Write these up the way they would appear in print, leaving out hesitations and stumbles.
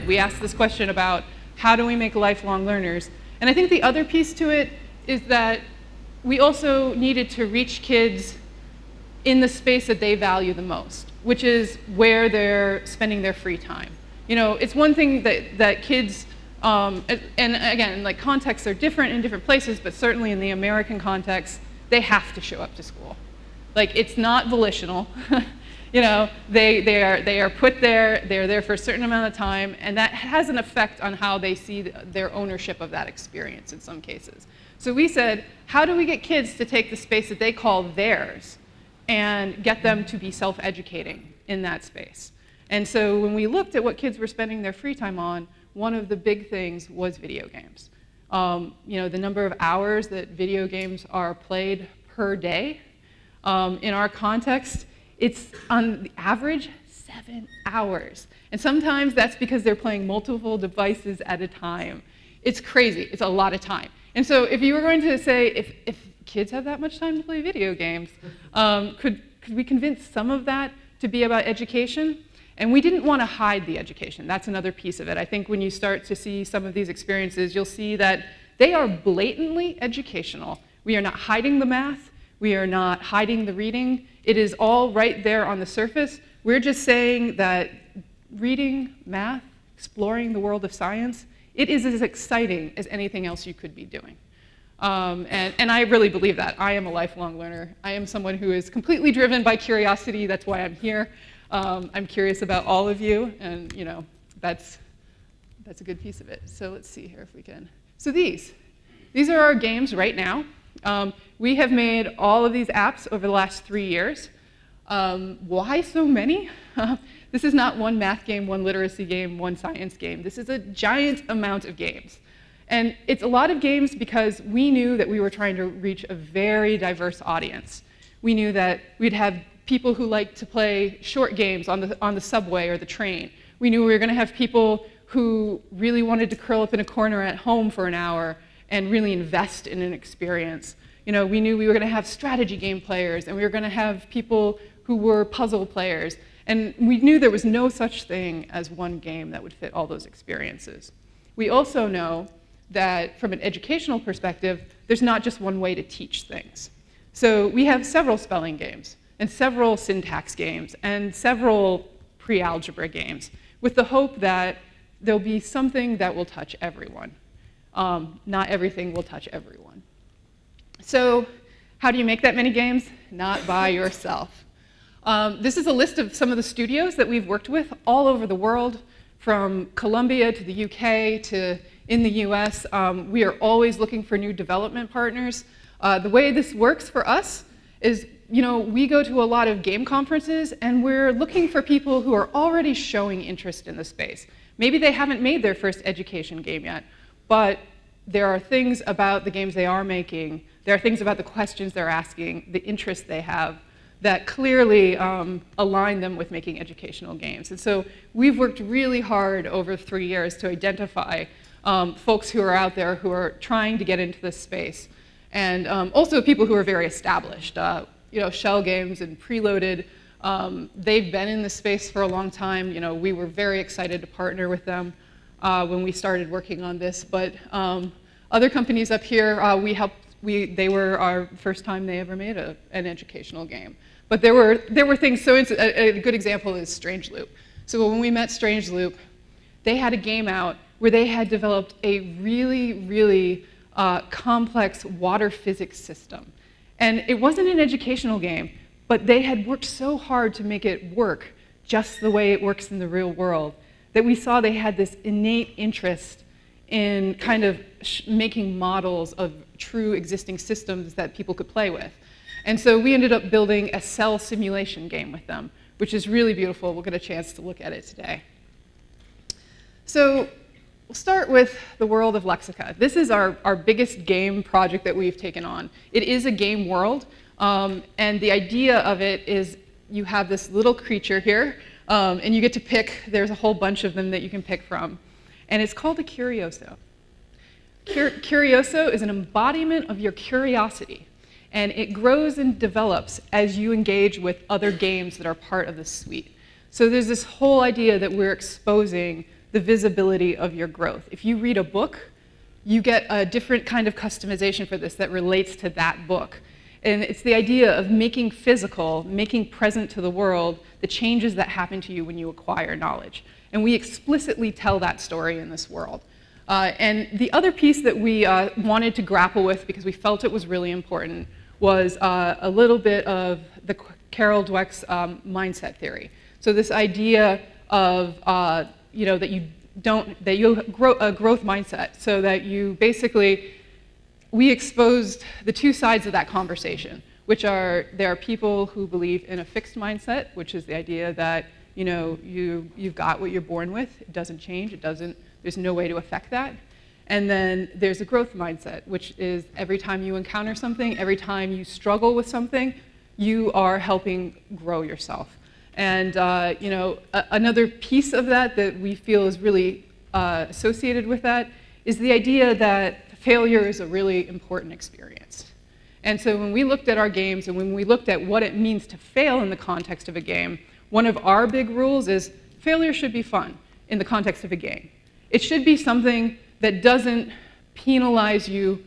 we asked this question about how do we make lifelong learners? And I think the other piece to it is that we also needed to reach kids in the space that they value the most, which is where they're spending their free time. You know, it's one thing that kids, and again, like contexts are different in different places, but certainly in the American context, they have to show up to school. Like, it's not volitional. You know, they are put there, they're there for a certain amount of time, and that has an effect on how they see their ownership of that experience in some cases. So we said, how do we get kids to take the space that they call theirs and get them to be self-educating in that space? And so when we looked at what kids were spending their free time on, one of the big things was video games. You know, the number of hours that video games are played per day, in our context, it's on the average 7 hours. And sometimes that's because they're playing multiple devices at a time. It's crazy, it's a lot of time. And so if you were going to say, if kids have that much time to play video games, could we convince some of that to be about education? And we didn't want to hide the education. That's another piece of it. I think when you start to see some of these experiences, you'll see that they are blatantly educational. We are not hiding the math. We are not hiding the reading. It is all right there on the surface. We're just saying that reading, math, exploring the world of science, it is as exciting as anything else you could be doing. And I really believe that. I am a lifelong learner. I am someone who is completely driven by curiosity. That's why I'm here. I'm curious about all of you, and you know, that's a good piece of it. So let's see here if we can. So these are our games right now. We have made all of these apps over the last 3 years. Why so many? This is not one math game, one literacy game, one science game. This is a giant amount of games. And it's a lot of games because we knew that we were trying to reach a very diverse audience. We knew that we'd have people who like to play short games on the subway or the train. We knew we were going to have people who really wanted to curl up in a corner at home for an hour and really invest in an experience. You know, we knew we were going to have strategy game players, and we were going to have people who were puzzle players. And we knew there was no such thing as one game that would fit all those experiences. We also know that from an educational perspective, there's not just one way to teach things. So we have several spelling games, and several syntax games, and several pre-algebra games, with the hope that there'll be something that will touch everyone. Not everything will touch everyone. So how do you make that many games? Not by yourself. This is a list of some of the studios that we've worked with all over the world, from Colombia to the UK to in the US. We are always looking for new development partners. The way this works for us is, you know, we go to a lot of game conferences, and we're looking for people who are already showing interest in the space. Maybe they haven't made their first education game yet, but there are things about the games they are making, there are things about the questions they're asking, the interest they have, that clearly align them with making educational games. And so we've worked really hard over 3 years to identify folks who are out there who are trying to get into this space, and also people who are very established. You know, Shell Games and Preloaded, they've been in this space for a long time. You know, we were very excited to partner with them when we started working on this. But other companies up here, they were our first time they ever made an educational game. But there were things. So a good example is Strange Loop. So when we met Strange Loop, they had a game out where they had developed a really, really complex water physics system. And it wasn't an educational game, but they had worked so hard to make it work just the way it works in the real world that we saw they had this innate interest in kind of making models of true existing systems that people could play with. And so we ended up building a cell simulation game with them, which is really beautiful. We'll get a chance to look at it today. So we'll start with the world of Lexica. This is our biggest game project that we've taken on. It is a game world, and the idea of it is you have this little creature here, and you get to pick. There's a whole bunch of them that you can pick from. And it's called a curioso. Curioso is an embodiment of your curiosity, and it grows and develops as you engage with other games that are part of the suite. So there's this whole idea that we're exposing the visibility of your growth. If you read a book, you get a different kind of customization for this that relates to that book. And it's the idea of making physical, making present to the world, the changes that happen to you when you acquire knowledge. And we explicitly tell that story in this world. And the other piece that we wanted to grapple with, because we felt it was really important, was a little bit of the Carol Dweck's mindset theory. So this idea of that you grow a growth mindset, so that you basically, we exposed the two sides of that conversation, which are there are people who believe in a fixed mindset, which is the idea that you've got what you're born with, it doesn't change, there's no way to affect that. And then there's a growth mindset, which is every time you encounter something, every time you struggle with something, you are helping grow yourself. And another piece of that we feel is really associated with that is the idea that failure is a really important experience. And so when we looked at our games and when we looked at what it means to fail in the context of a game, one of our big rules is failure should be fun in the context of a game. It should be something that doesn't penalize you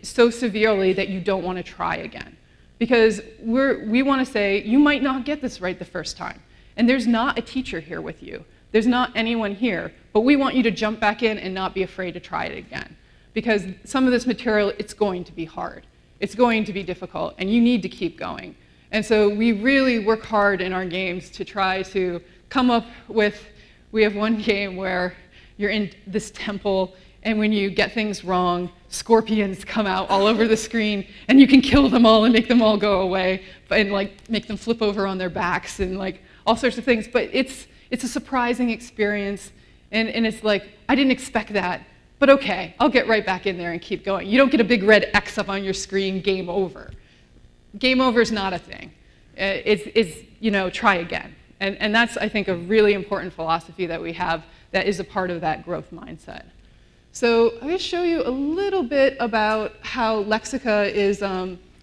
so severely that you don't want to try again. Because we want to say, you might not get this right the first time. And there's not a teacher here with you. There's not anyone here. But we want you to jump back in and not be afraid to try it again. Because some of this material, it's going to be hard. It's going to be difficult. And you need to keep going. And so we really work hard in our games to try to come up with, we have one game where you're in this temple, and when you get things wrong, scorpions come out all over the screen, and you can kill them all and make them all go away, and make them flip over on their backs and all sorts of things. But it's a surprising experience, and it's I didn't expect that, but okay, I'll get right back in there and keep going. You don't get a big red X up on your screen, game over. Game over is not a thing. It's try again. And that's, I think, a really important philosophy that we have that is a part of that growth mindset. So I'm going to show you a little bit about how Lexica is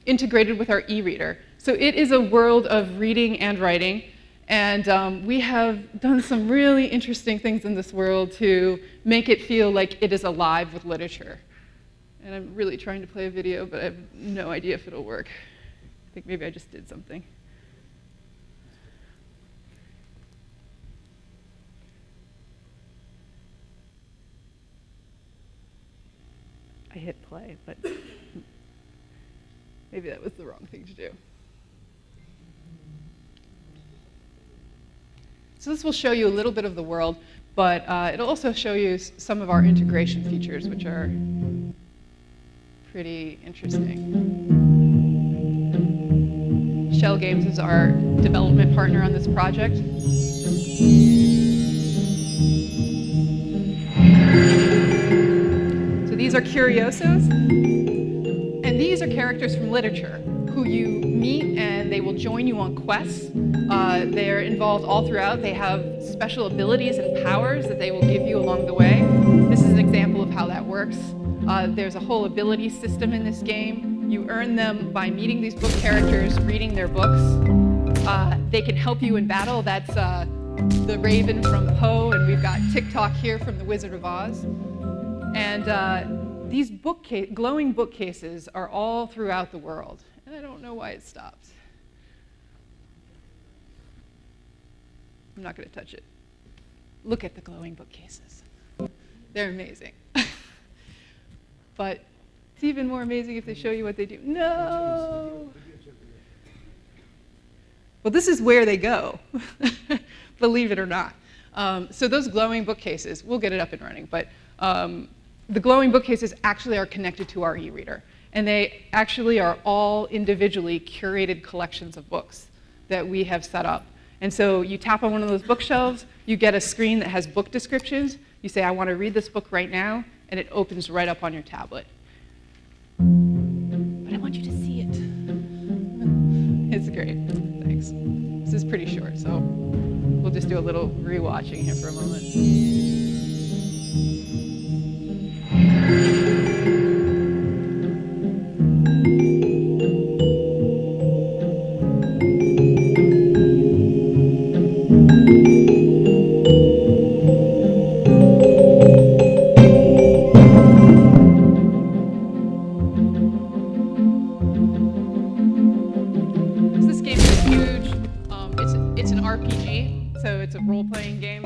integrated with our e-reader. So it is a world of reading and writing, and we have done some really interesting things in this world to make it feel like it is alive with literature. And I'm really trying to play a video, but I have no idea if it'll work. I think maybe I just did something. I hit play, but maybe that was the wrong thing to do. So this will show you a little bit of the world, but it'll also show you some of our integration features, which are pretty interesting. Shell Games is our development partner on this project. These are curiosos, and these are characters from literature who you meet, and they will join you on quests. They're involved all throughout. They have special abilities and powers that they will give you along the way. This is an example of how that works. There's a whole ability system in this game. You earn them by meeting these book characters, reading their books. They can help you in battle. That's the Raven from Poe, and we've got TikTok here from The Wizard of Oz. And these glowing bookcases are all throughout the world. And I don't know why it stopped. I'm not going to touch it. Look at the glowing bookcases. They're amazing. But it's even more amazing if they show you what they do. No! Well, this is where they go, believe it or not. So those glowing bookcases, we'll get it up and running, but the glowing bookcases actually are connected to our e-reader. And they actually are all individually curated collections of books that we have set up. And so you tap on one of those bookshelves, you get a screen that has book descriptions. You say, I want to read this book right now, and it opens right up on your tablet. But I want you to see it. It's great. Thanks. This is pretty short, so we'll just do a little rewatching here for a moment.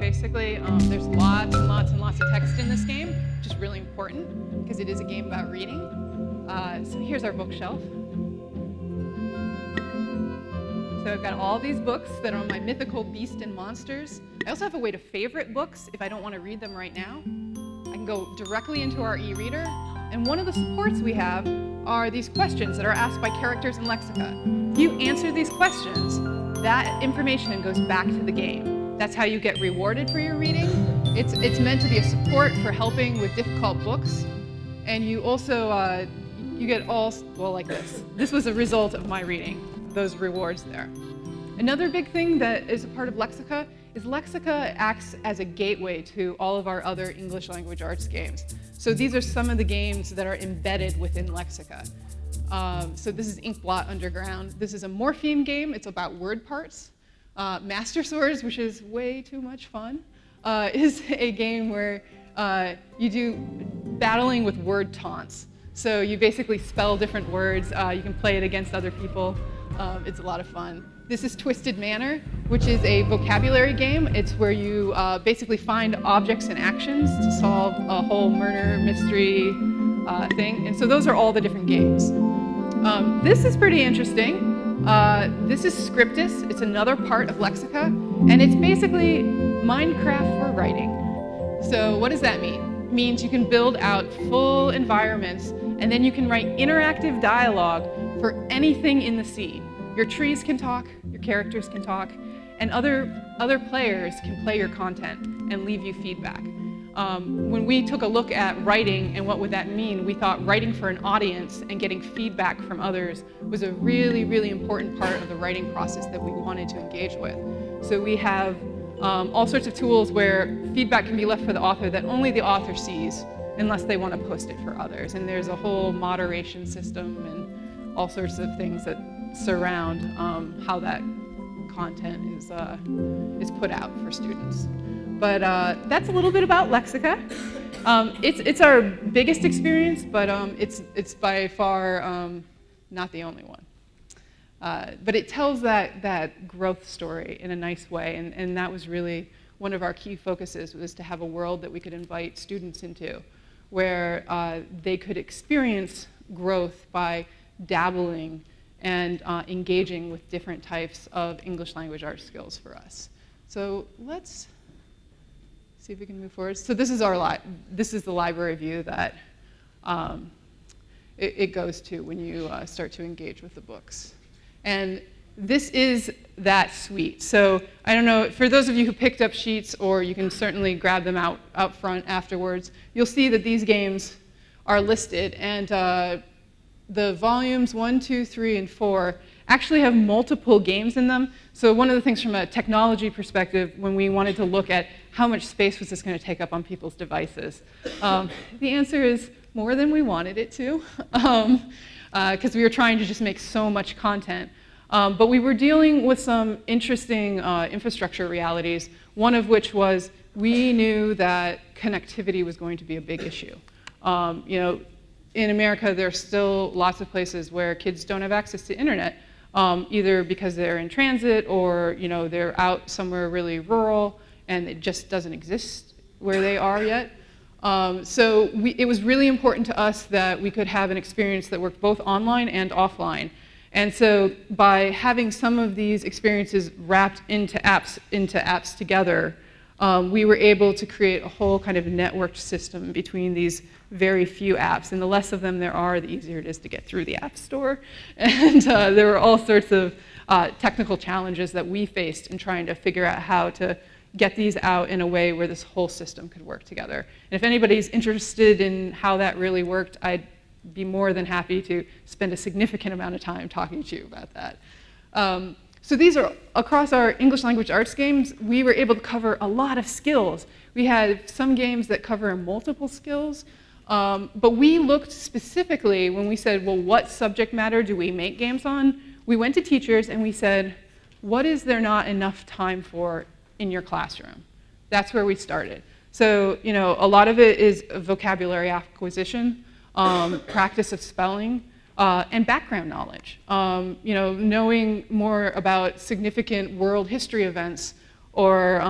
basically, there's lots and lots and lots of text in this game, which is really important because it is a game about reading. So here's our bookshelf. So I've got all these books that are on my mythical beast and monsters. I also have a way to favorite books if I don't want to read them right now. I can go directly into our e-reader, and one of the supports we have are these questions that are asked by characters in Lexica. If you answer these questions, that information goes back to the game. That's how you get rewarded for your reading. It's meant to be a support for helping with difficult books, and you also you get all, well, like this. This was a result of my reading, those rewards there. Another big thing that is a part of Lexica is Lexica acts as a gateway to all of our other English language arts games. So these are some of the games that are embedded within Lexica. So this is Inkblot Underground. This is a Morpheme game. It's about word parts. Master Swords, which is way too much fun, is a game where you do battling with word taunts. So you basically spell different words. You can play it against other people. It's a lot of fun. This is Twisted Manor, which is a vocabulary game. It's where you basically find objects and actions to solve a whole murder mystery thing. And so those are all the different games. This is pretty interesting. This is Scriptus. It's another part of Lexica. And it's basically Minecraft for writing. So what does that mean? It means you can build out full environments, and then you can write interactive dialogue for anything in the scene. Your trees can talk, your characters can talk, and other players can play your content and leave you feedback. When we took a look at writing and what would that mean, we thought writing for an audience and getting feedback from others was a really, really important part of the writing process that we wanted to engage with. So we have all sorts of tools where feedback can be left for the author that only the author sees unless they want to post it for others. And there's a whole moderation system and all sorts of things that surround how that content is put out for students. But that's a little bit about Lexica. It's our biggest experience, but it's by far not the only one. But it tells that growth story in a nice way, and that was really one of our key focuses, was to have a world that we could invite students into, where they could experience growth by dabbling and engaging with different types of English language art skills for us. So let's see if we can move forward. So this is this is the library view that it goes to when you start to engage with the books. And this is that suite. So I don't know, for those of you who picked up sheets, or you can certainly grab them out front afterwards, you'll see that these games are listed. And the volumes 1, 2, 3, and 4 actually have multiple games in them. So one of the things from a technology perspective, when we wanted to look at how much space was this going to take up on people's devices, the answer is more than we wanted it to, because we were trying to just make so much content. But we were dealing with some interesting infrastructure realities, one of which was we knew that connectivity was going to be a big issue. In America, there are still lots of places where kids don't have access to internet, either because they're in transit or they're out somewhere really rural and it just doesn't exist where they are yet. So it was really important to us that we could have an experience that worked both online and offline. And so by having some of these experiences wrapped into apps together, we were able to create a whole kind of networked system between these very few apps. And the less of them there are, the easier it is to get through the App Store. And there were all sorts of technical challenges that we faced in trying to figure out how to get these out in a way where this whole system could work together. And if anybody's interested in how that really worked, I'd be more than happy to spend a significant amount of time talking to you about that. So these are, across our English language arts games, we were able to cover a lot of skills. We had some games that cover multiple skills, but we looked specifically when we said, well, what subject matter do we make games on? We went to teachers and we said, what is there not enough time for in your classroom? That's where we started. So, a lot of it is vocabulary acquisition, practice of spelling, and background knowledge. Knowing more about significant world history events or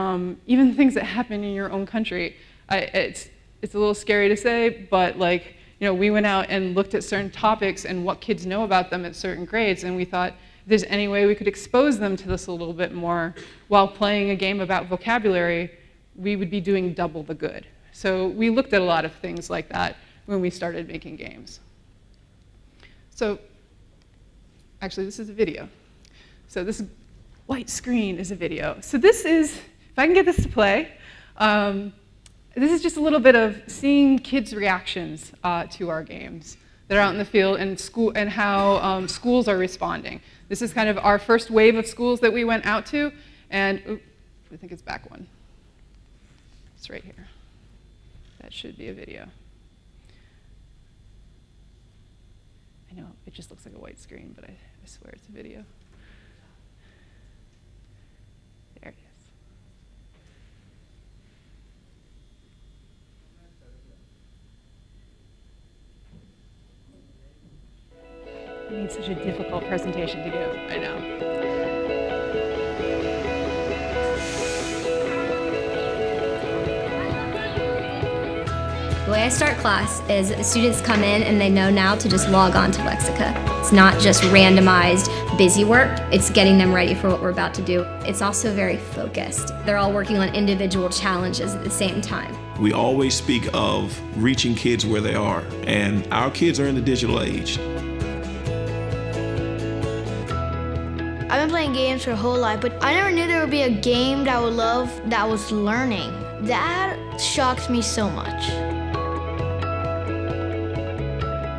even things that happen in your own country. It's a little scary to say, but like, we went out and looked at certain topics and what kids know about them at certain grades, and we thought, if there's any way we could expose them to this a little bit more while playing a game about vocabulary, we would be doing double the good. So we looked at a lot of things like that when we started making games. So actually, this is a video. So this white screen is a video. So this is, if I can get this to play, this is just a little bit of seeing kids' reactions to our games that are out in the field and school, and how schools are responding. This is kind of our first wave of schools that we went out to, and I think it's back one. It's right here. That should be a video. I know, it just looks like a white screen, but I swear it's a video. There it is. I made such a difficult presentation to give, I know. The way I start class is the students come in and they know now to just log on to Lexica. It's not just randomized busy work, it's getting them ready for what we're about to do. It's also very focused. They're all working on individual challenges at the same time. We always speak of reaching kids where they are, and our kids are in the digital age. I've been playing games for a whole life, but I never knew there would be a game that I would love that was learning. That shocked me so much.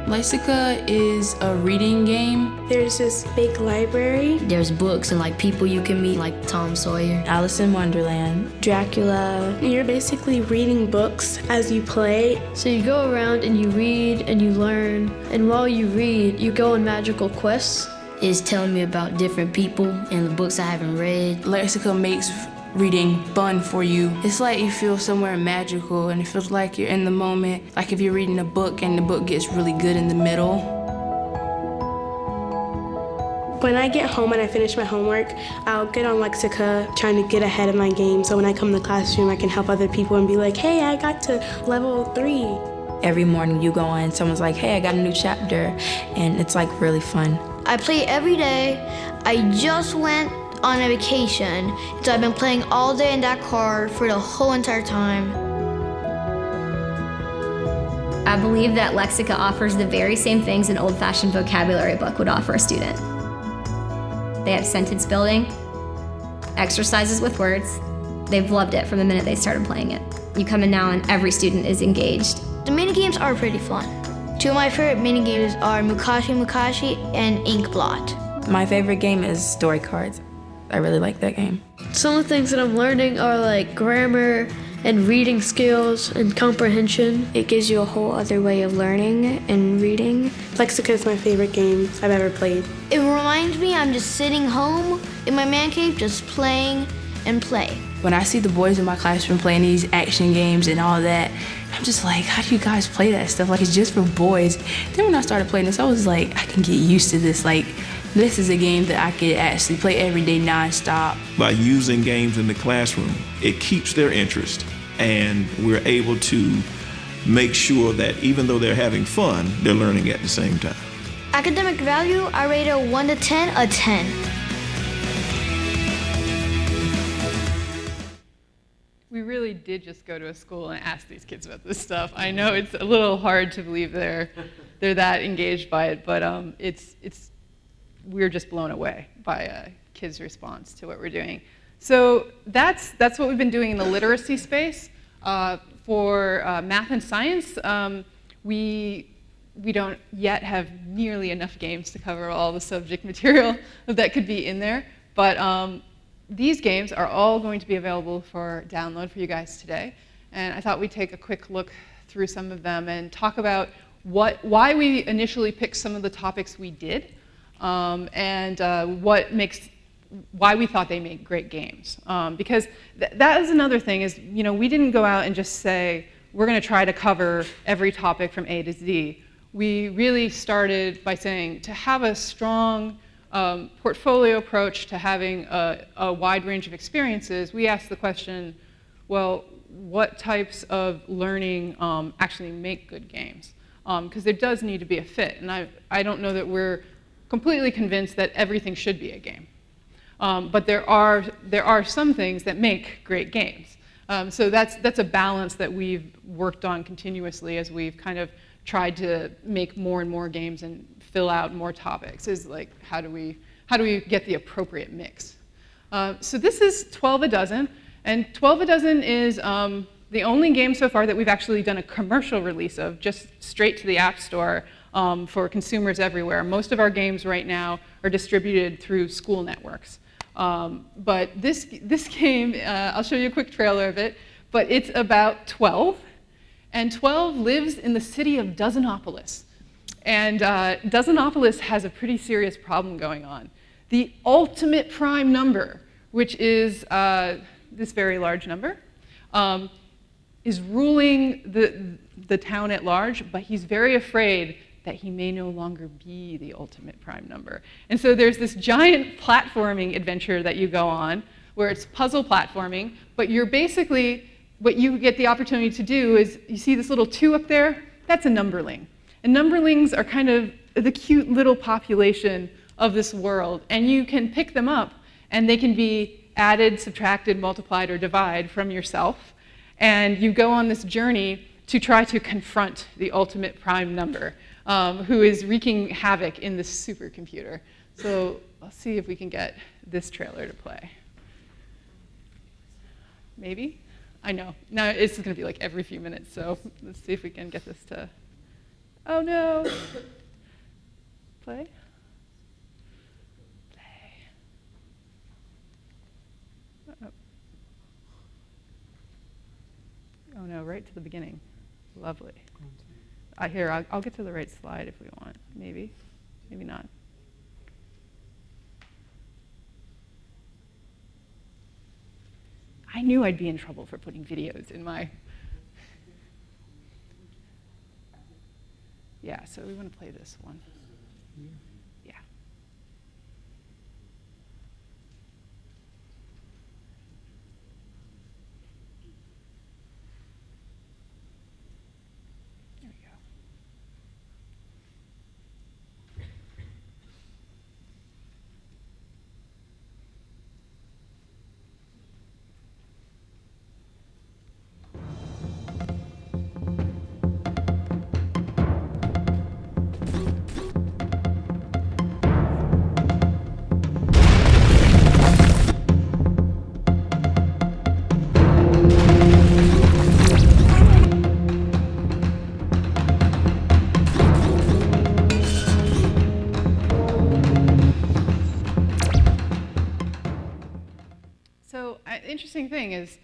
Lexica is a reading game. There's this big library. There's books and like people you can meet, like Tom Sawyer, Alice in Wonderland, Dracula. You're basically reading books as you play. So you go around and you read and you learn, and while you read, you go on magical quests. is telling me about different people and the books I haven't read. Lexica makes reading fun for you. It's like you feel somewhere magical and it feels like you're in the moment. Like if you're reading a book and the book gets really good in the middle. When I get home and I finish my homework, I'll get on Lexica trying to get ahead of my game, so when I come to the classroom I can help other people and be like, hey, I got to level 3. Every morning you go on, someone's like, hey, I got a new chapter, and it's like really fun. I play every day. I just went on a vacation, so I've been playing all day in that car for the whole entire time. I believe that Lexica offers the very same things an old-fashioned vocabulary book would offer a student. They have sentence building, exercises with words. They've loved it from the minute they started playing it. You come in now and every student is engaged. The minigames are pretty fun. 2 of my favorite minigames are Mukashi Mukashi and Ink Blot. My favorite game is Story Cards. I really like that game. Some of the things that I'm learning are like grammar and reading skills and comprehension. It gives you a whole other way of learning and reading. Lexica is my favorite game I've ever played. It reminds me I'm just sitting home in my man cave just playing and play. When I see the boys in my classroom playing these action games and all that, I'm just like, how do you guys play that stuff? Like, it's just for boys. Then when I started playing this, I was like, I can get used to this. Like, this is a game that I could actually play every day nonstop. By using games in the classroom, it keeps their interest, and we're able to make sure that even though they're having fun, they're learning at the same time. Academic value, I rate a 1 to 10, a 10. We really did just go to a school and ask these kids about this stuff. I know it's a little hard to believe they're that engaged by it, but we're just blown away by kids' response to what we're doing. So that's what we've been doing in the literacy space. For math and science, we don't yet have nearly enough games to cover all the subject material that could be in there, but these games are all going to be available for download for you guys today. And I thought we'd take a quick look through some of them and talk about why we initially picked some of the topics we did, and why we thought they made great games. Because that is another thing is, we didn't go out and just say, we're going to try to cover every topic from A to Z. We really started by saying, to have a strong portfolio approach to having a wide range of experiences, we asked the question, well, what types of learning actually make good games? Because there does need to be a fit, and I don't know that we're completely convinced that everything should be a game. But there are some things that make great games. So that's a balance that we've worked on continuously as we've kind of tried to make more and more games and fill out more topics, is like, how do we get the appropriate mix? So this is 12 a Dozen, and 12 a Dozen is the only game so far that we've actually done a commercial release of, just straight to the App Store for consumers everywhere. Most of our games right now are distributed through school networks. But this game, I'll show you a quick trailer of it, but it's about 12, and 12 lives in the city of Dozenopolis. And Dozenopolis has a pretty serious problem going on. The ultimate prime number, which is this very large number, is ruling the town at large, but he's very afraid that he may no longer be the ultimate prime number. And so there's this giant platforming adventure that you go on, where it's puzzle platforming, but you're basically, what you get the opportunity to do is, you see this little 2 up there? That's a numberling. And numberlings are kind of the cute little population of this world, and you can pick them up, and they can be added, subtracted, multiplied, or divided from yourself. And you go on this journey to try to confront the ultimate prime number, who is wreaking havoc in this supercomputer. So let's see if we can get this trailer to play. Maybe? I know. Now it's going to be like every few minutes, so let's see if we can get this to... Oh no! Play? Play. Uh-oh. Oh no, right to the beginning. Lovely. Here, I'll get to the right slide if we want. Maybe. Maybe not. I knew I'd be in trouble for putting videos in my... Yeah, so we want to play this one. Yeah. There we go. Interesting thing is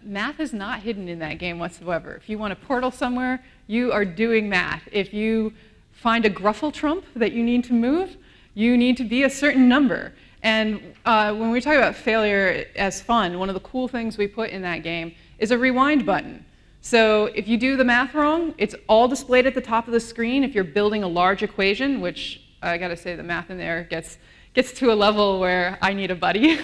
math is not hidden in that game whatsoever. If you want to portal somewhere, you are doing math. If you find a Gruffle Trump that you need to move, you need to be a certain number. And when we talk about failure as fun, one of the cool things we put in that game is a rewind button. So if you do the math wrong, it's all displayed at the top of the screen. If you're building a large equation, which I gotta say the math in there gets to a level where I need a buddy.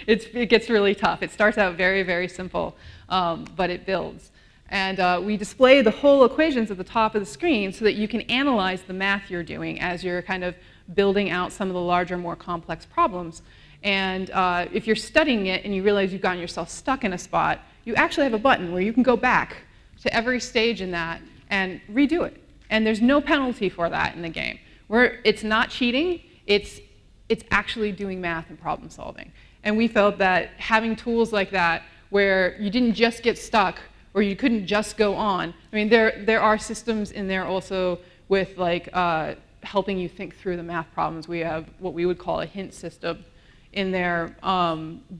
It gets really tough. It starts out very, very simple, but it builds. And we display the whole equations at the top of the screen so that you can analyze the math you're doing as you're kind of building out some of the larger, more complex problems. And if you're studying it and you realize you've gotten yourself stuck in a spot, you actually have a button where you can go back to every stage in that and redo it. And there's no penalty for that in the game. It's not cheating, it's actually doing math and problem solving. And we felt that having tools like that where you didn't just get stuck or you couldn't just go on. I mean, there are systems in there also with like helping you think through the math problems. We have what we would call a hint system in there,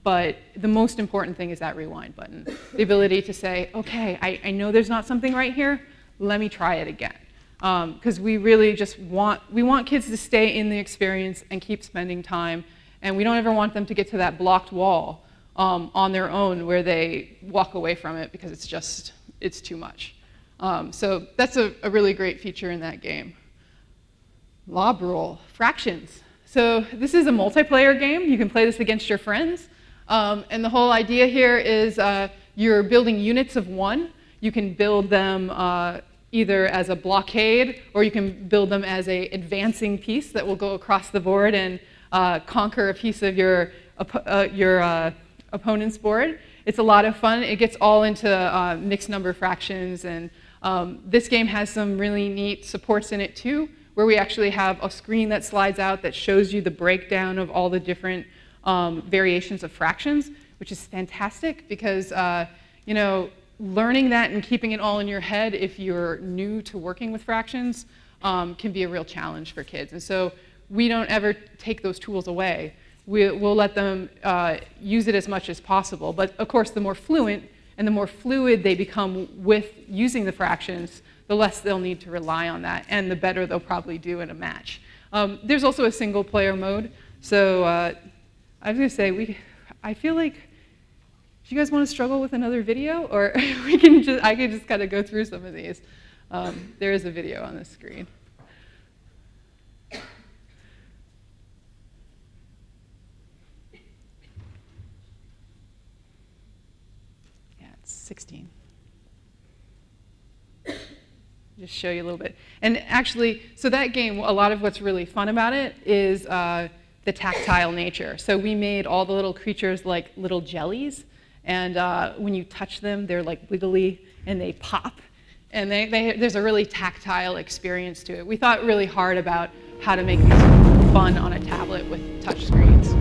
but the most important thing is that rewind button. The ability to say, okay, I know there's not something right here, let me try it again. Because we really just want kids to stay in the experience and keep spending time, and we don't ever want them to get to that blocked wall on their own where they walk away from it because it's too much. So that's a really great feature in that game. Lob rule, fractions. So this is a multiplayer game. You can play this against your friends. And the whole idea here is you're building units of one. You can build them either as a blockade, or you can build them as an advancing piece that will go across the board and conquer a piece of your opponent's board. It's a lot of fun. It gets all into mixed number fractions, and this game has some really neat supports in it too, where we actually have a screen that slides out that shows you the breakdown of all the different variations of fractions, which is fantastic because learning that and keeping it all in your head if you're new to working with fractions can be a real challenge for kids. And so we don't ever take those tools away. We'll let them use it as much as possible. But of course, the more fluent and the more fluid they become with using the fractions, the less they'll need to rely on that, and the better they'll probably do in a match. There's also a single player mode. So I was going to say, I feel like, do you guys want to struggle with another video? Or I can just kind of go through some of these. There is a video on the screen. Yeah, it's 16. Just show you a little bit. And actually, so that game, a lot of what's really fun about it is the tactile nature. So we made all the little creatures like little jellies, and when you touch them, they're like wiggly and they pop. And there's a really tactile experience to it. We thought really hard about how to make these fun on a tablet with touch screens.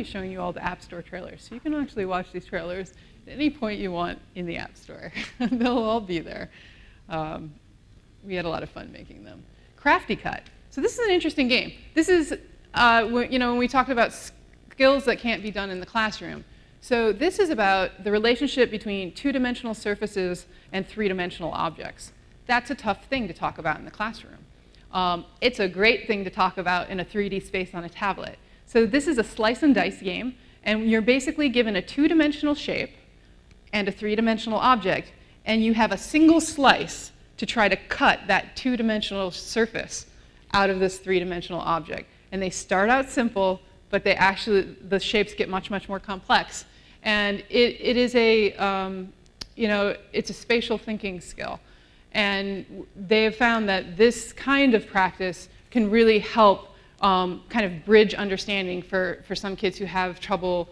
Showing you all the App Store trailers. So you can actually watch these trailers at any point you want in the App Store. They'll all be there. We had a lot of fun making them. Crafty Cut. So this is an interesting game. This is, when we talked about skills that can't be done in the classroom. So this is about the relationship between two-dimensional surfaces and three-dimensional objects. That's a tough thing to talk about in the classroom. It's a great thing to talk about in a 3D space on a tablet. So this is a slice and dice game, and you're basically given a two-dimensional shape and a three-dimensional object, and you have a single slice to try to cut that two-dimensional surface out of this three-dimensional object. And they start out simple, but the shapes get much, much more complex. And it is it's a spatial thinking skill. And they have found that this kind of practice can really help kind of bridge understanding for some kids who have trouble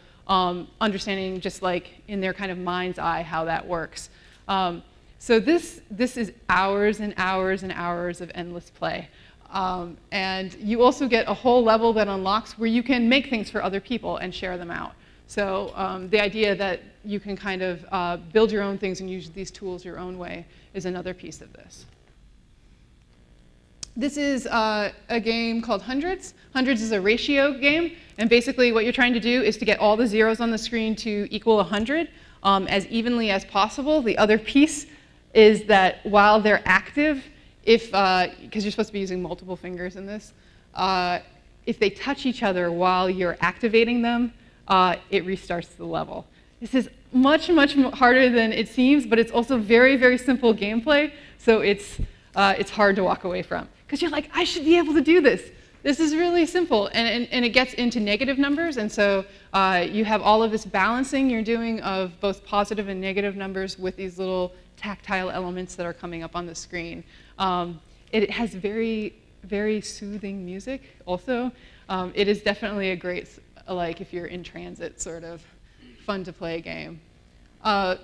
understanding just like in their kind of mind's eye how that works. So this is hours and hours and hours of endless play. And you also get a whole level that unlocks where you can make things for other people and share them out. So the idea that you can kind of build your own things and use these tools your own way is another piece of this. This is a game called Hundreds. Hundreds is a ratio game, and basically what you're trying to do is to get all the zeros on the screen to equal 100 as evenly as possible. The other piece is that while they're active, because you're supposed to be using multiple fingers in this, if they touch each other while you're activating them, it restarts the level. This is much, much harder than it seems, but it's also very, very simple gameplay, so it's hard to walk away from. Because you're like, I should be able to do this. This is really simple, and it gets into negative numbers, and so you have all of this balancing you're doing of both positive and negative numbers with these little tactile elements that are coming up on the screen. It has very, very soothing music also. It is definitely a great, like if you're in transit, sort of fun to play game.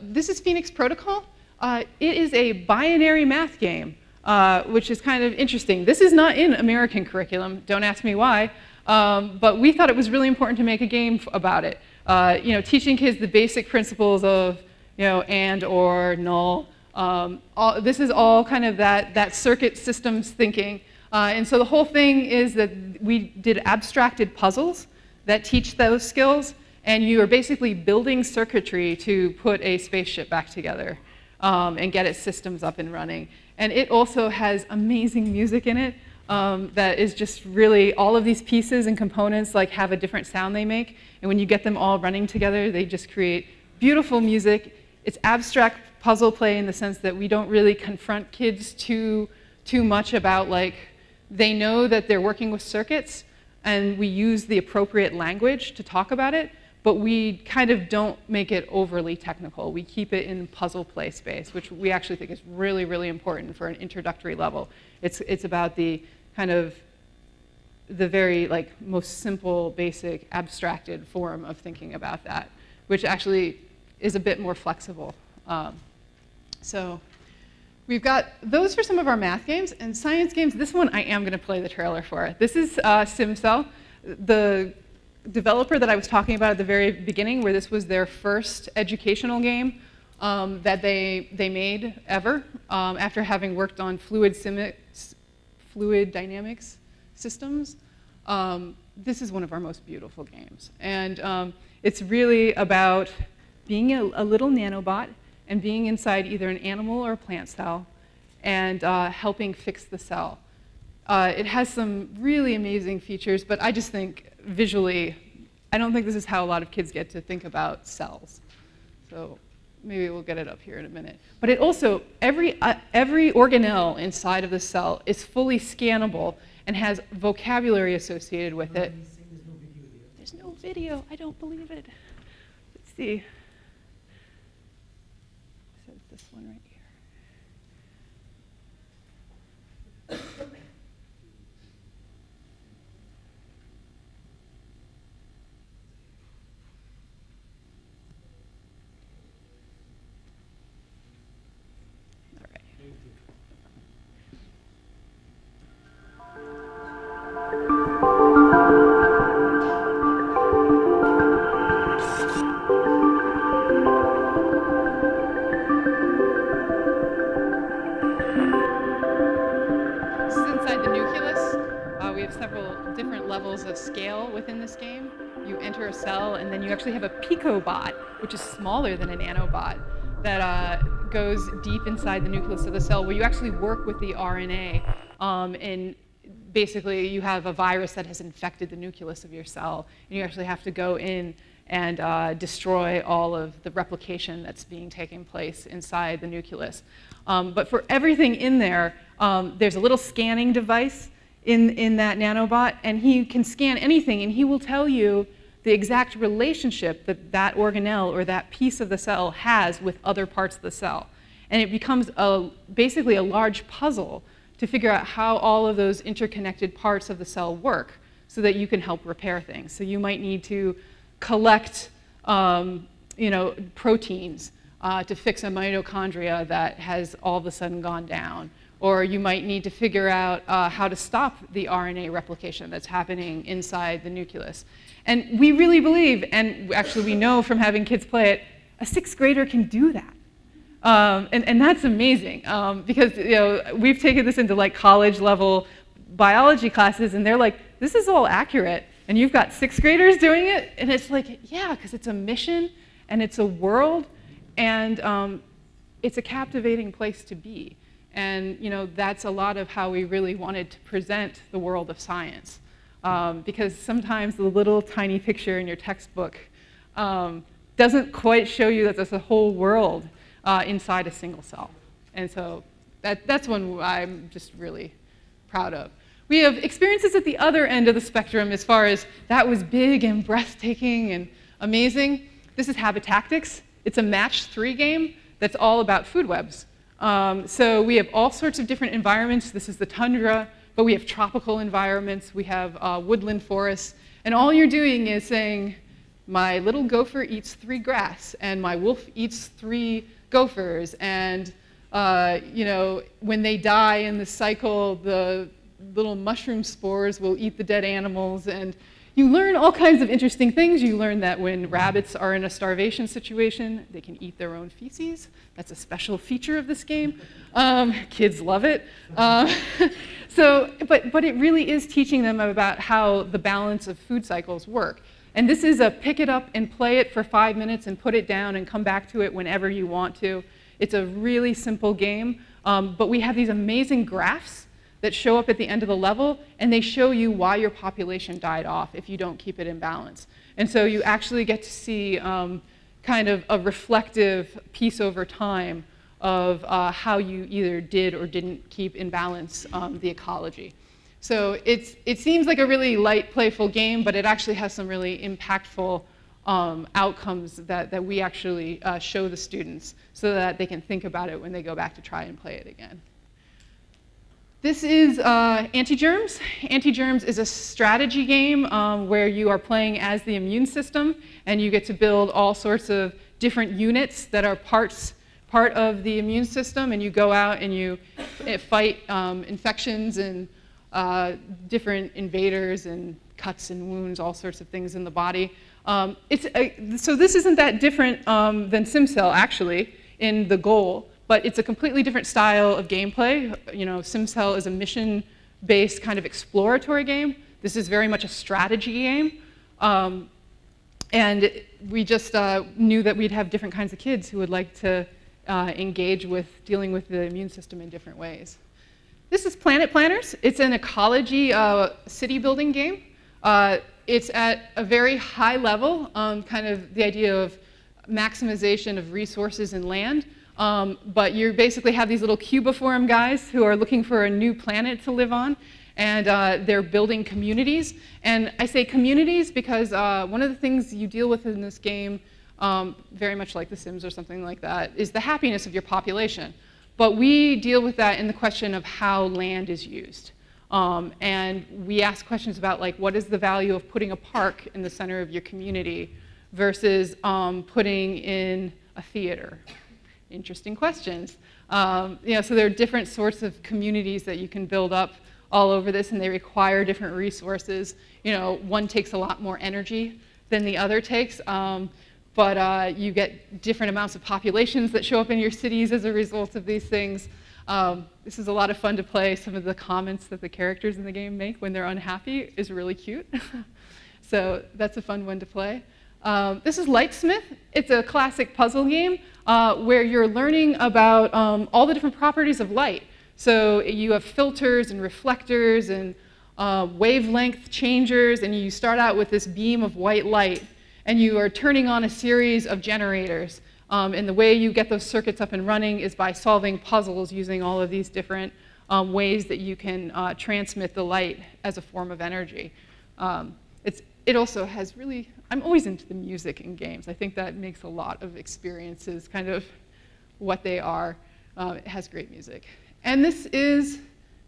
This is Phoenix Protocol. It is a binary math game. Which is kind of interesting. This is not in American curriculum, don't ask me why, but we thought it was really important to make a game about it. Teaching kids the basic principles of and, or, null. This is all kind of that circuit systems thinking. And so the whole thing is that we did abstracted puzzles that teach those skills, and you are basically building circuitry to put a spaceship back together. and get its systems up and running. And it also has amazing music in it that is just really, all of these pieces and components like have a different sound they make. And when you get them all running together, they just create beautiful music. It's abstract puzzle play in the sense that we don't really confront kids too much about, like, they know that they're working with circuits, and we use the appropriate language to talk about it, but we kind of don't make it overly technical. We keep it in puzzle play space, which we actually think is really, really important for an introductory level. It's about the kind of the very like most simple, basic, abstracted form of thinking about that, which actually is a bit more flexible. So we've got those for some of our math games and science games. This one I am going to play the trailer for. This is SimCell, the developer that I was talking about at the very beginning, where this was their first educational game that they made ever, after having worked on fluid dynamics systems. This is one of our most beautiful games. And it's really about being a little nanobot and being inside either an animal or a plant cell and helping fix the cell. It has some really amazing features, but I just think visually, I don't think this is how a lot of kids get to think about cells. So maybe we'll get it up here in a minute. But it also, every organelle inside of the cell is fully scannable and has vocabulary associated with it. There's no video. I don't believe it. Let's see. So it's this one right here. Of scale within this game. You enter a cell, and then you actually have a picobot, which is smaller than a nanobot, that goes deep inside the nucleus of the cell, where you actually work with the RNA. And basically, you have a virus that has infected the nucleus of your cell, and you actually have to go in and destroy all of the replication that's taking place inside the nucleus. But for everything in there, there's a little scanning device in that nanobot, and he can scan anything, and he will tell you the exact relationship that that organelle or that piece of the cell has with other parts of the cell. And it becomes basically a large puzzle to figure out how all of those interconnected parts of the cell work so that you can help repair things. So you might need to collect proteins to fix a mitochondria that has all of a sudden gone down. Or you might need to figure out how to stop the RNA replication that's happening inside the nucleus. And we really believe, and actually we know from having kids play it, a sixth grader can do that. And that's amazing, because we've taken this into like college level biology classes, and they're like, this is all accurate, and you've got sixth graders doing it? And it's like, yeah, because it's a mission, and it's a world, and it's a captivating place to be. And that's a lot of how we really wanted to present the world of science. Because sometimes the little tiny picture in your textbook doesn't quite show you that there's a whole world inside a single cell. And so that's one I'm just really proud of. We have experiences at the other end of the spectrum as far as that was big and breathtaking and amazing. This is Habitactics. It's a match 3 game that's all about food webs. So we have all sorts of different environments. This is the tundra, but we have tropical environments. We have woodland forests. And all you're doing is saying, my little gopher eats 3 grass, and my wolf eats 3 gophers. And when they die in the cycle, the little mushroom spores will eat the dead animals. And you learn all kinds of interesting things. You learn that when rabbits are in a starvation situation, they can eat their own feces. That's a special feature of this game. Kids love it. But it really is teaching them about how the balance of food cycles work. And this is a pick it up and play it for 5 minutes and put it down and come back to it whenever you want to. It's a really simple game, but we have these amazing graphs that show up at the end of the level, and they show you why your population died off if you don't keep it in balance. And so you actually get to see kind of a reflective piece over time of how you either did or didn't keep in balance the ecology. So it seems like a really light, playful game, but it actually has some really impactful outcomes that we actually show the students so that they can think about it when they go back to try and play it again. This is Anti-Germs. Anti-Germs is a strategy game where you are playing as the immune system, and you get to build all sorts of different units that are part of the immune system, and you go out and you fight infections and different invaders and cuts and wounds, all sorts of things in the body. So this isn't that different than SimCell, actually, in the goal. But it's a completely different style of gameplay. You know, SimCell is a mission-based kind of exploratory game. This is very much a strategy game. And we just knew that we'd have different kinds of kids who would like to engage with dealing with the immune system in different ways. This is Planet Planners. It's an ecology city building game. It's at a very high level, kind of the idea of maximization of resources and land. But you basically have these little cubiform guys who are looking for a new planet to live on, and they're building communities. And I say communities because one of the things you deal with in this game, very much like The Sims or something like that, is the happiness of your population. But we deal with that in the question of how land is used. And we ask questions about, like, what is the value of putting a park in the center of your community versus putting in a theater? Interesting questions. So there are different sorts of communities that you can build up all over this, and they require different resources. You know, one takes a lot more energy than the other takes, but you get different amounts of populations that show up in your cities as a result of these things. This is a lot of fun to play. Some of the comments that the characters in the game make when they're unhappy is really cute. So that's a fun one to play. This is Lightsmith. It's a classic puzzle game where you're learning about all the different properties of light. So you have filters and reflectors and wavelength changers, and you start out with this beam of white light, and you are turning on a series of generators. And the way you get those circuits up and running is by solving puzzles using all of these different ways that you can transmit the light as a form of energy. It also has really, I'm always into the music in games. I think that makes a lot of experiences kind of what they are. It has great music. And this is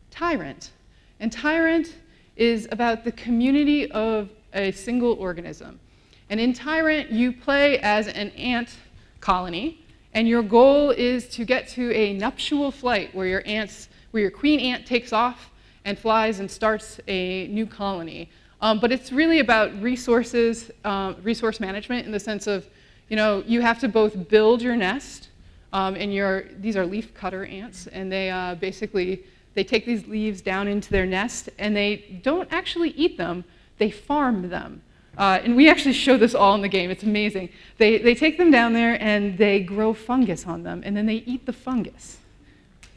Tyrant. And Tyrant is about the community of a single organism. And in Tyrant, you play as an ant colony, and your goal is to get to a nuptial flight where your queen ant takes off and flies and starts a new colony. But it's really about resources, resource management in the sense of, you have to both build your nest, and these are leaf cutter ants, and they basically, they take these leaves down into their nest, and they don't actually eat them, they farm them. And we actually show this all in the game, it's amazing. They take them down there and they grow fungus on them, and then they eat the fungus.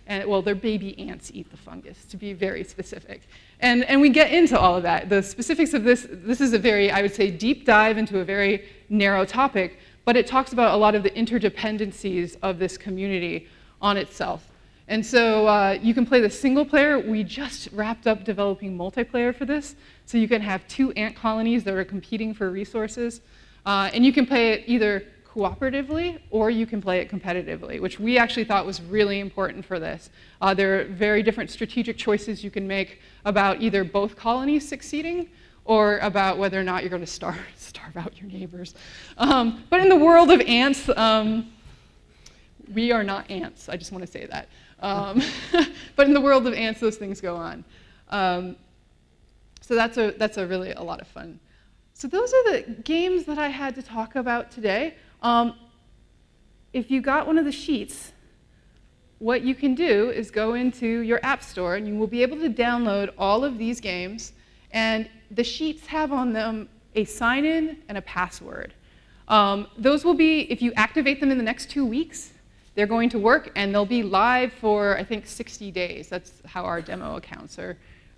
And, well, their baby ants eat the fungus, to be very specific. And we get into all of that. The specifics of this is a very, I would say, deep dive into a very narrow topic, but it talks about a lot of the interdependencies of this community on itself. And so you can play the single player. We just wrapped up developing multiplayer for this, so you can have 2 ant colonies that are competing for resources. And you can play it either cooperatively or you can play it competitively, which we actually thought was really important for this. There are very different strategic choices you can make about either both colonies succeeding or about whether or not you're going to starve out your neighbors. But in the world of ants, we are not ants. I just want to say that. But in the world of ants, those things go on. So that's a really a lot of fun. So those are the games that I had to talk about today. If you got one of the sheets, what you can do is go into your app store and you will be able to download all of these games, and the sheets have on them a sign-in and a password. Those will be, if you activate them in the next 2 weeks, they're going to work and they'll be live for, I think, 60 days. That's how our demo accounts are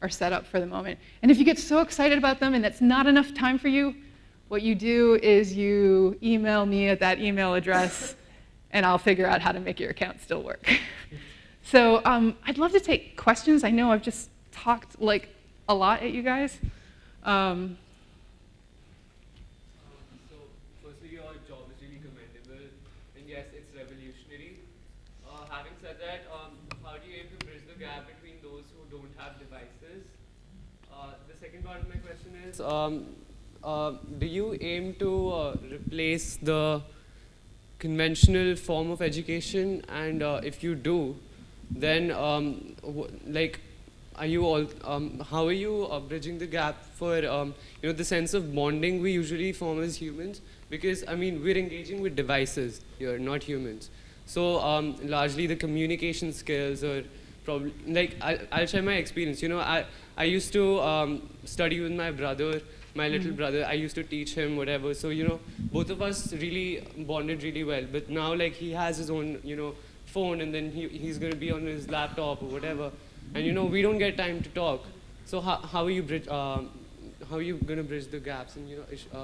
set up for the moment. And if you get so excited about them and that's not enough time for you, what you do is you email me at that email address and I'll figure out how to make your account still work. So I'd love to take questions. I know I've just talked like a lot at you guys. So firstly, your job is really commendable, and yes, it's revolutionary. Having said that, how do you aim to bridge the gap between those who don't have devices? The second part of my question is, do you aim to replace the conventional form of education? And if you do, then are you all, how are you bridging the gap for the sense of bonding we usually form as humans? Because I mean, we're engaging with devices here, not humans. So largely the communication skills are probably, like I'll share my experience. I used to study with my brother, my little brother. I used to teach him whatever. So both of us really bonded really well. But now like he has his own phone, and then he's going to be on his laptop or whatever. And we don't get time to talk. So how are you going to bridge the gaps and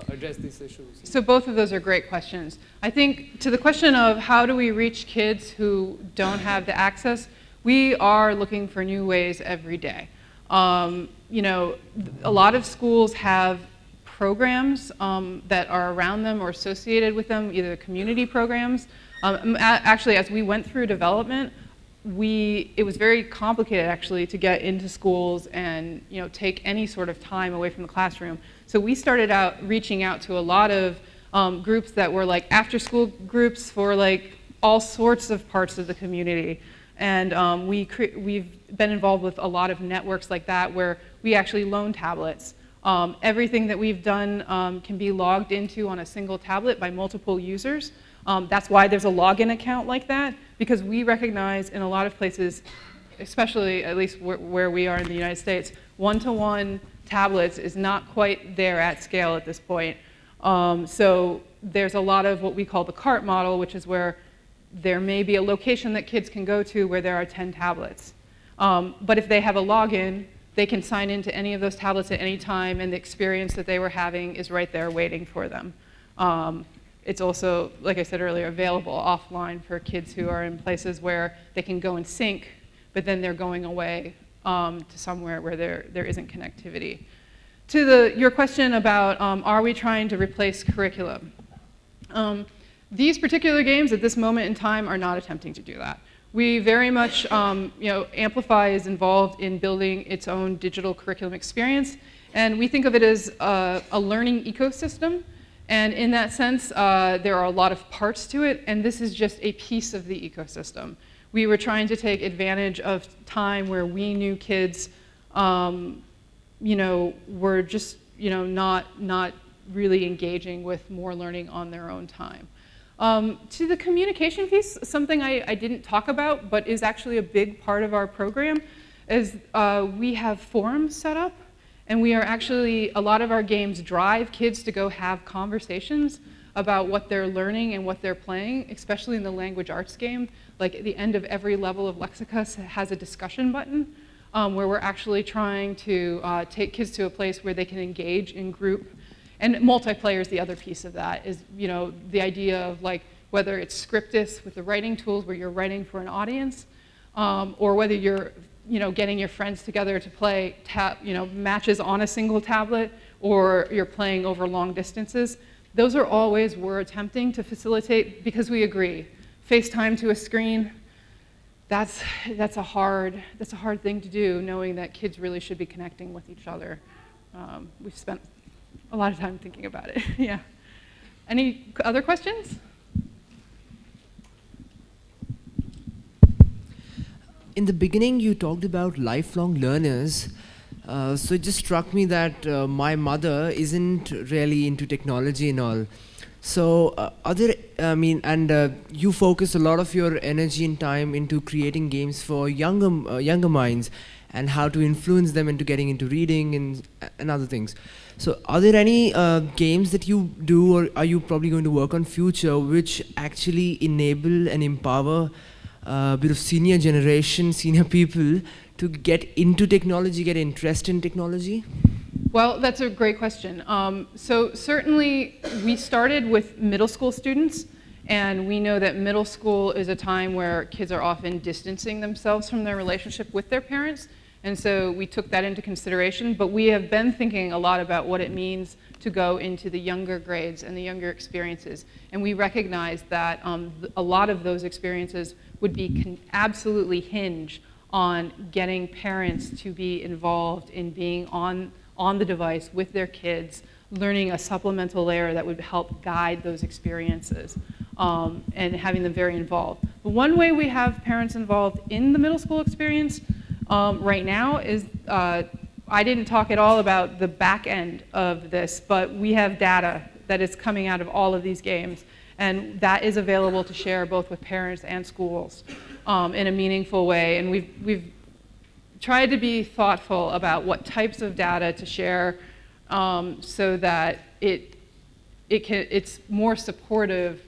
address these issues? So both of those are great questions. I think to the question of how do we reach kids who don't have the access, we are looking for new ways every day. A lot of schools have programs that are around them or associated with them, either community programs. Actually, as we went through development, it was very complicated actually to get into schools and take any sort of time away from the classroom. So we started out reaching out to a lot of groups that were like after-school groups for like all sorts of parts of the community. And we've been involved with a lot of networks like that where we actually loan tablets. Everything that we've done can be logged into on a single tablet by multiple users. That's why there's a login account like that, because we recognize in a lot of places, especially at least where we are in the United States, one-to-one tablets is not quite there at scale at this point. So there's a lot of what we call the cart model, which is where there may be a location that kids can go to where there are 10 tablets. But if they have a login, they can sign into any of those tablets at any time, and the experience that they were having is right there waiting for them. It's also, like I said earlier, available offline for kids who are in places where they can go and sync, but then they're going away to somewhere where there isn't connectivity. To your question about are we trying to replace curriculum? These particular games at this moment in time are not attempting to do that. We very much, Amplify is involved in building its own digital curriculum experience, and we think of it as a learning ecosystem. And in that sense, there are a lot of parts to it, and this is just a piece of the ecosystem. We were trying to take advantage of time where we knew kids, were just, not really engaging with more learning on their own time. To the communication piece, something I didn't talk about, but is actually a big part of our program, is we have forums set up. And we are actually, a lot of our games drive kids to go have conversations about what they're learning and what they're playing, especially in the language arts game. Like at the end of every level of Lexica has a discussion button where we're actually trying to take kids to a place where they can engage in group. And multiplayer is the other piece of that, is the idea of like whether it's Scriptus with the writing tools where you're writing for an audience, or whether you're getting your friends together to play matches on a single tablet, or you're playing over long distances. Those are all ways we're attempting to facilitate, because we agree. FaceTime to a screen, that's a hard thing to do, knowing that kids really should be connecting with each other. We've spent a lot of time thinking about it. Yeah. Any other questions? In the beginning, you talked about lifelong learners. So it just struck me that my mother isn't really into technology and all. So you focus a lot of your energy and time into creating games for younger minds and how to influence them into getting into reading and other things. So are there any games that you do, or are you probably going to work on future, which actually enable and empower a bit of senior generation, senior people to get into technology, get interested in technology? Well, that's a great question. So certainly we started with middle school students, and we know that middle school is a time where kids are often distancing themselves from their relationship with their parents. And so we took that into consideration, but we have been thinking a lot about what it means to go into the younger grades and the younger experiences. And we recognize that a lot of those experiences would be absolutely hinge on getting parents to be involved in being on the device with their kids, learning a supplemental layer that would help guide those experiences, and having them very involved. The one way we have parents involved in the middle school experience right now is, I didn't talk at all about the back end of this, but we have data that is coming out of all of these games, and that is available to share both with parents and schools in a meaningful way. And we've tried to be thoughtful about what types of data to share so that it's more supportive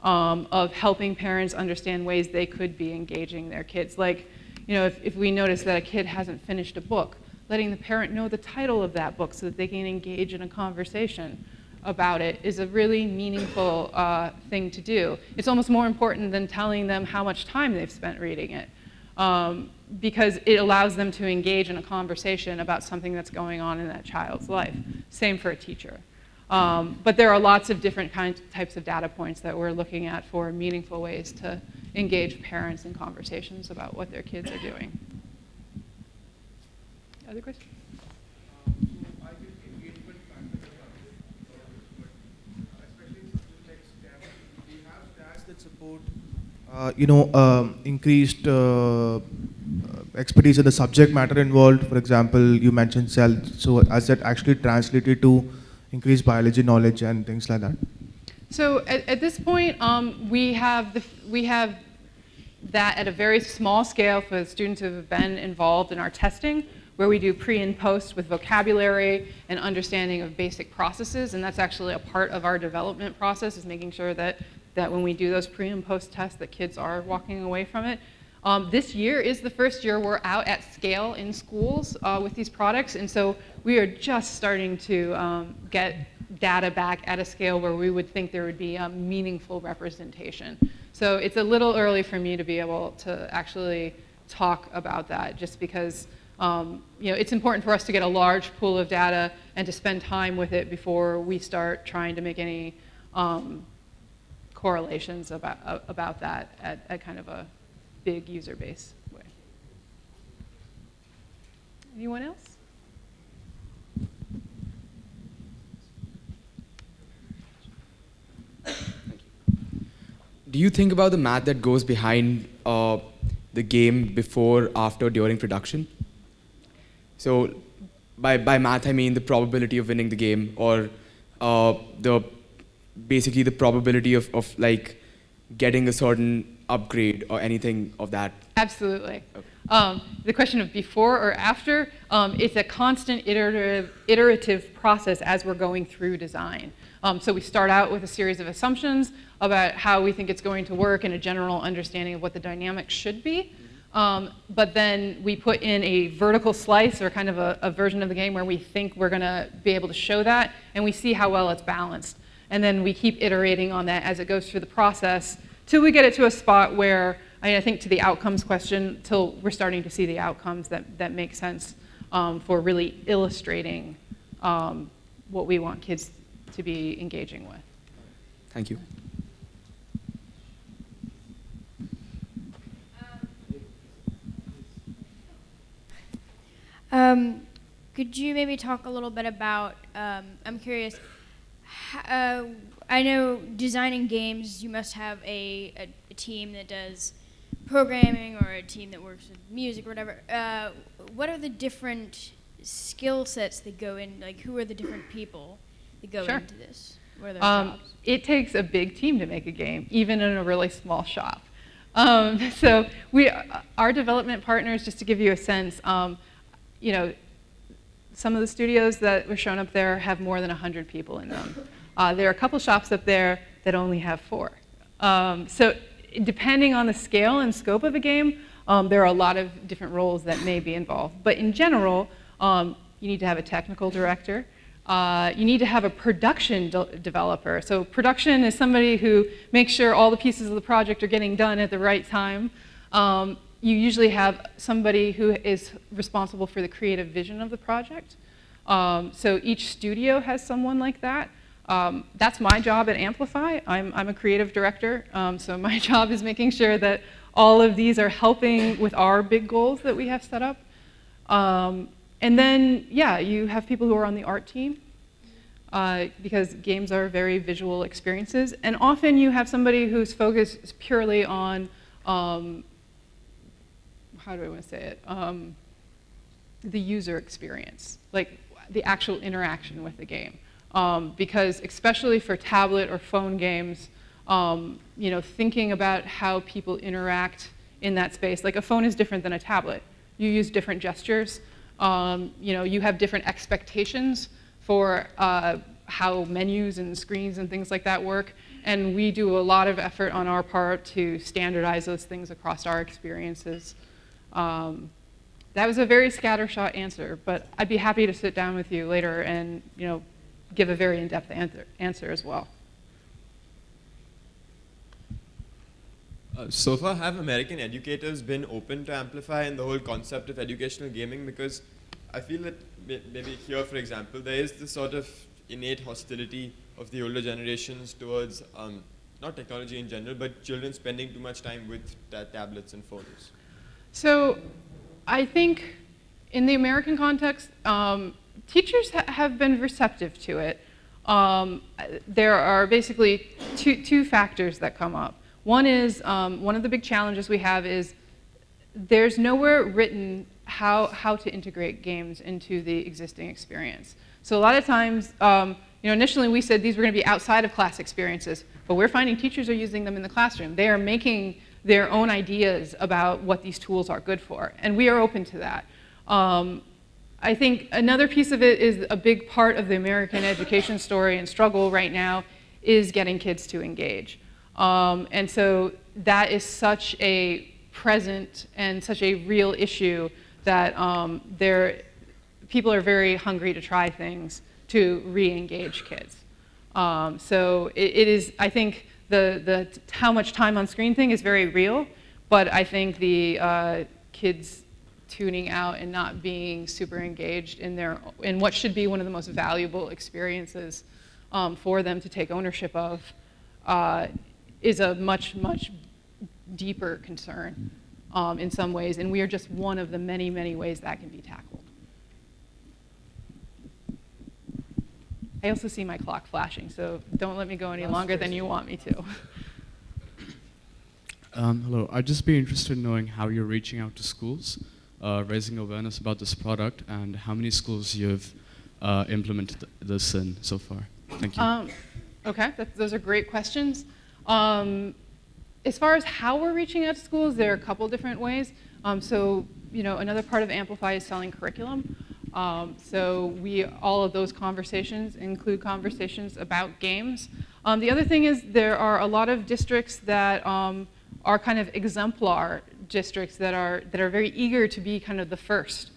of helping parents understand ways they could be engaging their kids. Like, if we notice that a kid hasn't finished a book, letting the parent know the title of that book so that they can engage in a conversation about it is a really meaningful thing to do. It's almost more important than telling them how much time they've spent reading it, because it allows them to engage in a conversation about something that's going on in that child's life. Same for a teacher. But there are lots of different types of data points that we're looking at for meaningful ways to engage parents in conversations about what their kids are doing. Other questions? Increased expertise in the subject matter involved. For example, you mentioned cell. So has that actually translated to increased biology knowledge and things like that? So at this point, we have that at a very small scale for the students who have been involved in our testing, where we do pre and post with vocabulary and understanding of basic processes, and that's actually a part of our development process, is making sure that when we do those pre and post tests, that kids are walking away from it. This year is the first year we're out at scale in schools with these products, and so we are just starting to get data back at a scale where we would think there would be a meaningful representation. So it's a little early for me to be able to actually talk about that, just because it's important for us to get a large pool of data and to spend time with it before we start trying to make any correlations about that at kind of a big user base way. Anyone else? Do you think about the math that goes behind the game before, after, during production? So by math, I mean the probability of winning the game, or basically the probability of like getting a certain upgrade or anything of that. Absolutely. Okay. The question of before or after, it's a constant iterative process as we're going through design. So we start out with a series of assumptions about how we think it's going to work and a general understanding of what the dynamics should be. But then we put in a vertical slice, or kind of a version of the game where we think we're going to be able to show that, and we see how well it's balanced. And then we keep iterating on that as it goes through the process till we get it to a spot where, I think to the outcomes question, till we're starting to see the outcomes that make sense for really illustrating what we want kids to be engaging with. Thank you. Could you maybe talk a little bit about, I'm curious, I know designing games, you must have a team that does programming or a team that works with music or whatever. What are the different skill sets that go in, like who are the different people that go into this? What are their jobs? It takes a big team to make a game, even in a really small shop. So our development partners, just to give you a sense, some of the studios that were shown up there have more than 100 people in them. There are a couple shops up there that only have 4. So depending on the scale and scope of a game, there are a lot of different roles that may be involved. But in general, you need to have a technical director. You need to have a production developer. So production is somebody who makes sure all the pieces of the project are getting done at the right time. You usually have somebody who is responsible for the creative vision of the project. So each studio has someone like that. That's my job at Amplify. I'm a creative director, so my job is making sure that all of these are helping with our big goals that we have set up. And then, yeah, you have people who are on the art team, because games are very visual experiences. And often you have somebody whose focus is purely on, how do I want to say it, the user experience, like the actual interaction with the game. Because especially for tablet or phone games, you know, thinking about how people interact in that space, like a phone is different than a tablet. You use different gestures. You know, you have different expectations for how menus and screens and things like that work. And we do a lot of effort on our part to standardize those things across our experiences. That was a very scattershot answer, but I'd be happy to sit down with you later and, you know, give a very in-depth answer as well. So far, have American educators been open to Amplify and the whole concept of educational gaming? Because I feel that maybe here, for example, there is this sort of innate hostility of the older generations towards not technology in general, but children spending too much time with tablets and phones. So I think in the American context, teachers have been receptive to it. There are basically two factors that come up. One is, one of the big challenges we have is there's nowhere written how to integrate games into the existing experience. So a lot of times, you know, initially we said these were going to be outside of class experiences, but we're finding teachers are using them in the classroom. They are making their own ideas about what these tools are good for, and we are open to that. I think another piece of it is a big part of the American education story and struggle right now is getting kids to engage. And so that is such a present and such a real issue that people are very hungry to try things to re-engage kids. So it is, I think, the how much time on screen thing is very real, but I think the kids tuning out and not being super engaged in what should be one of the most valuable experiences for them to take ownership of is a much, much deeper concern in some ways, and we are just one of the many, many ways that can be tackled. I also see my clock flashing, so don't let me go any longer than you want me to. Hello, I'd just be interested in knowing how you're reaching out to schools, raising awareness about this product, and how many schools you've implemented this in so far. Thank you. Okay, those are great questions. As far as how we're reaching out to schools, there are a couple different ways. So, you know, another part of Amplify is selling curriculum. So all of those conversations include conversations about games. The other thing is there are a lot of districts that are kind of exemplar districts that are very eager to be kind of the first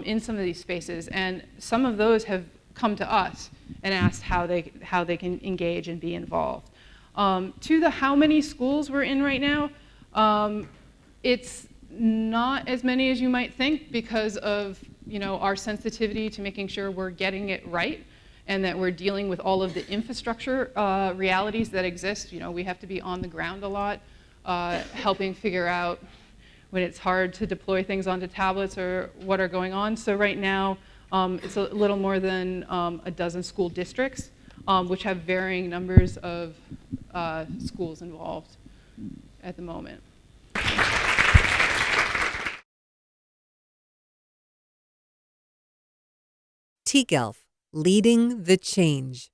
in some of these spaces, and some of those have come to us and asked how they can engage and be involved. To the how many schools we're in right now, it's not as many as you might think because of, you know, our sensitivity to making sure we're getting it right and that we're dealing with all of the infrastructure realities that exist. You know, we have to be on the ground a lot, helping figure out when it's hard to deploy things onto tablets or what are going on. So right now, it's a little more than a dozen school districts, which have varying numbers of schools involved at the moment. tGELF, leading the change.